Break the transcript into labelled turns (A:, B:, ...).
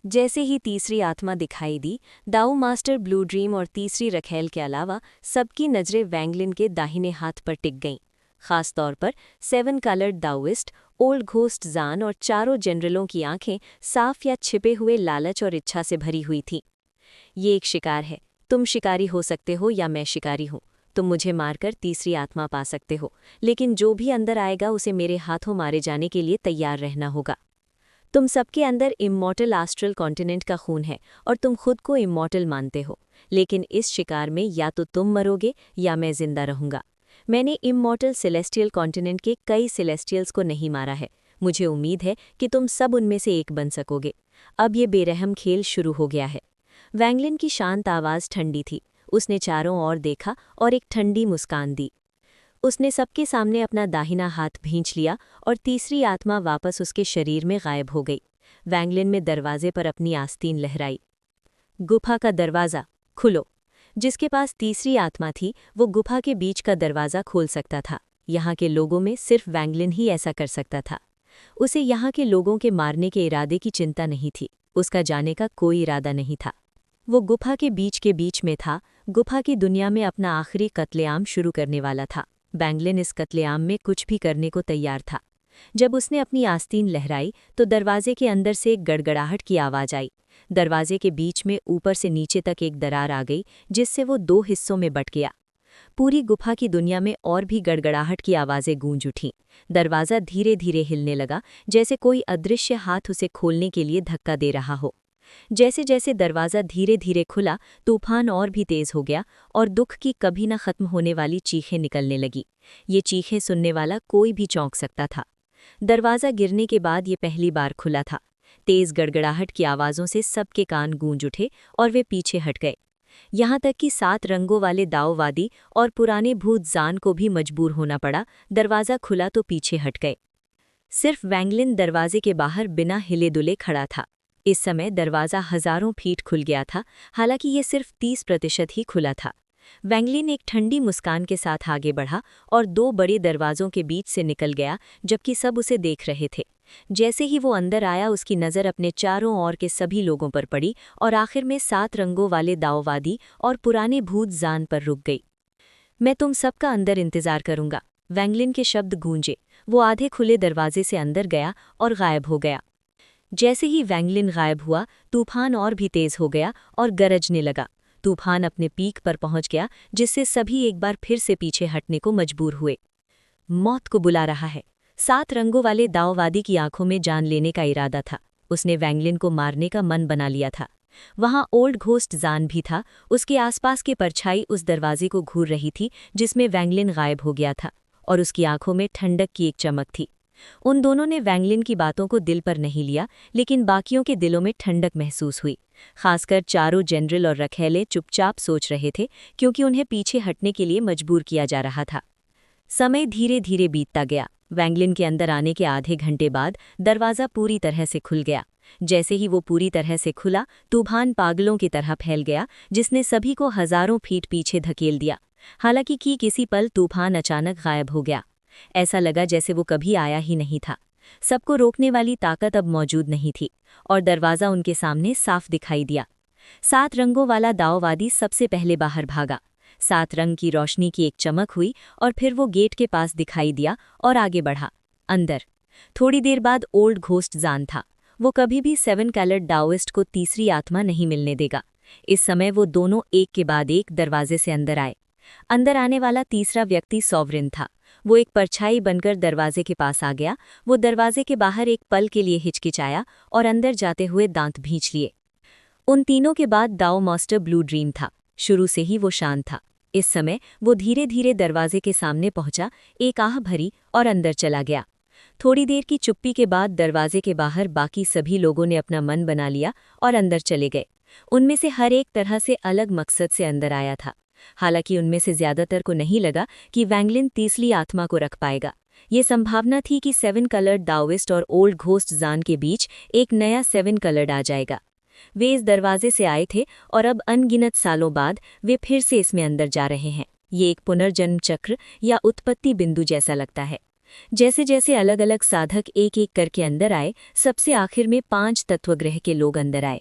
A: जैसे ही तीसरी आत्मा दिखाई दी, दाऊ मास्टर ब्लू ड्रीम और तीसरी रखेल के अलावा सबकी नजरें वैंगलिन के दाहिने हाथ पर टिक गईं। खास तौर पर 7 कलर्ड दाउइस्ट, ओल्ड घोस्ट जान और चारों जनरलों की आंखें साफ या छिपे हुए लालच और इच्छा से भरी हुई थीं। ये एक शिकार है। तुम शिकारी हो सकते हो या मैं शिकारी हूँ। तुम मुझे मारकर तीसरी आत्मा पा सकते हो, लेकिन जो भी अंदर आएगा उसे मेरे हाथों मारे जाने के लिए तैयार रहना होगा। तुम सबके अंदर इमॉर्टल एस्ट्रल कॉन्टिनेंट का खून है और तुम खुद को इमॉर्टल मानते हो, लेकिन इस शिकार में या तो तुम मरोगे या मैं जिंदा रहूंगा। मैंने इमॉर्टल सेलेस्टियल कॉन्टिनेंट के कई सेलेस्टियल्स को नहीं मारा है। मुझे उम्मीद है कि तुम सब उनमें से एक बन सकोगे। अब ये बेरहम खेल शुरू हो गया है। वैंगलिन की शांत आवाज़ ठंडी थी। उसने चारों ओर देखा और एक ठंडी मुस्कान दी। उसने सबके सामने अपना दाहिना हाथ भींच लिया और तीसरी आत्मा वापस उसके शरीर में गायब हो गई। वैंगलिन में दरवाजे पर अपनी आस्तीन लहराई। गुफा का दरवाज़ा खुलो। जिसके पास तीसरी आत्मा थी वो गुफा के बीच का दरवाज़ा खोल सकता था। यहाँ के लोगों में सिर्फ वैंगलिन ही ऐसा कर सकता था। उसे यहाँ के लोगों के मारने के इरादे की चिंता नहीं थी। उसका जाने का कोई इरादा नहीं था। वो गुफा के बीच में था। गुफा की दुनिया में अपना आखिरी कत्लेआम शुरू करने वाला था। वैंगलिन इस कत्लेआम में कुछ भी करने को तैयार था। जब उसने अपनी आस्तीन लहराई तो दरवाजे के अंदर से एक गड़गड़ाहट की आवाज़ आई। दरवाजे के बीच में ऊपर से नीचे तक एक दरार आ गई, जिससे वो 2 हिस्सों में बँट गया। पूरी गुफा की दुनिया में और भी गड़गड़ाहट की आवाज़ें गूंज उठीं। दरवाज़ा धीरे धीरे हिलने लगा, जैसे कोई अदृश्य हाथ उसे खोलने के लिए धक्का दे रहा हो। जैसे जैसे दरवाज़ा धीरे धीरे खुला, तूफान और भी तेज हो गया और दुख की कभी न खत्म होने वाली चीखें निकलने लगी। ये चीखें सुनने वाला कोई भी चौंक सकता था। दरवाज़ा गिरने के बाद ये पहली बार खुला था। तेज गड़गड़ाहट की आवाज़ों से सबके कान गूंज उठे और वे पीछे हट गए। यहाँ तक कि 7 रंगों वाले दाववादी और पुराने भूत जान को भी मजबूर होना पड़ा। दरवाज़ा खुला तो पीछे हट गए। सिर्फ वैंगलिन दरवाजे के बाहर बिना हिले दुले खड़ा था। इस समय दरवाज़ा हज़ारों फीट खुल गया था, हालांकि ये सिर्फ 30% ही खुला था। वैंगलिन एक ठंडी मुस्कान के साथ आगे बढ़ा और 2 बड़े दरवाज़ों के बीच से निकल गया, जबकि सब उसे देख रहे थे। जैसे ही वो अंदर आया, उसकी नज़र अपने चारों ओर के सभी लोगों पर पड़ी और आखिर में 7 रंगों वाले दाववादी और पुराने भूत जान पर रुक गई। मैं तुम सबका अंदर इंतज़ार करूंगा। वैंगलिन के शब्द गूंजे। वो आधे खुले दरवाजे से अंदर गया और गायब हो गया। जैसे ही वैंगलिन गायब हुआ, तूफान और भी तेज हो गया और गरजने लगा। तूफान अपने पीक पर पहुंच गया, जिससे सभी एक बार फिर से पीछे हटने को मजबूर हुए। मौत को बुला रहा है। 7 रंगों वाले दाववादी की आंखों में जान लेने का इरादा था। उसने वैंगलिन को मारने का मन बना लिया था। वहां ओल्ड घोस्ट जान भी था। उसके आसपास की परछाई उस दरवाजे को घूर रही थी जिसमें वैंगलिन गायब हो गया था, और उसकी आंखों में ठंडक की एक चमक थी। उन दोनों ने वैंगलिन की बातों को दिल पर नहीं लिया, लेकिन बाकियों के दिलों में ठंडक महसूस हुई। खासकर चारों जनरल और रखेले चुपचाप सोच रहे थे, क्योंकि उन्हें पीछे हटने के लिए मजबूर किया जा रहा था। समय धीरे धीरे बीतता गया। वैंगलिन के अंदर आने के आधे घंटे बाद दरवाज़ा पूरी तरह से खुल गया। जैसे ही वो पूरी तरह से खुला, तूफान पागलों की तरह फैल गया, जिसने सभी को हज़ारों फीट पीछे धकेल दिया। हालांकि किसी पल तूफान अचानक गायब हो गया। ऐसा लगा जैसे वो कभी आया ही नहीं था। सबको रोकने वाली ताकत अब मौजूद नहीं थी और दरवाज़ा उनके सामने साफ दिखाई दिया। 7 रंगों वाला दाववादी सबसे पहले बाहर भागा। 7 रंग की रोशनी की एक चमक हुई और फिर वो गेट के पास दिखाई दिया और आगे बढ़ा अंदर। थोड़ी देर बाद ओल्ड घोस्ट जान था। वो कभी भी 7 कलर्ड दाओइस्ट को तीसरी आत्मा नहीं मिलने देगा। इस समय वो दोनों एक के बाद एक दरवाजे से अंदर आए। अंदर आने वाला तीसरा व्यक्ति सॉवरिन था। वो एक परछाई बनकर दरवाजे के पास आ गया। वो दरवाजे के बाहर एक पल के लिए हिचकिचाया और अंदर जाते हुए दांत भींच लिए। उन तीनों के बाद दाओ मास्टर ब्लू ड्रीम था। शुरू से ही वो शांत था। इस समय वो धीरे धीरे दरवाजे के सामने पहुंचा, एक आह भरी और अंदर चला गया। थोड़ी देर की चुप्पी के बाद दरवाजे के बाहर बाकी सभी लोगों ने अपना मन बना लिया और अंदर चले गए। उनमें से हर एक तरह से अलग मकसद से अंदर आया था। हालांकि उनमें से ज्यादातर को नहीं लगा कि वैंगलिन तीसरी आत्मा को रख पाएगा। ये संभावना थी कि 7 कलर्ड दाओइस्ट और ओल्ड घोस्ट जान के बीच एक नया 7 कलर्ड आ जाएगा। वे इस दरवाजे से आए थे और अब अनगिनत सालों बाद वे फिर से इसमें अंदर जा रहे हैं। ये एक पुनर्जन्म चक्र या उत्पत्ति बिंदु जैसा लगता है। जैसे जैसे अलग अलग साधक एक एक करके अंदर आए, सबसे आखिर में 5 तत्वग्रह के लोग अंदर आए।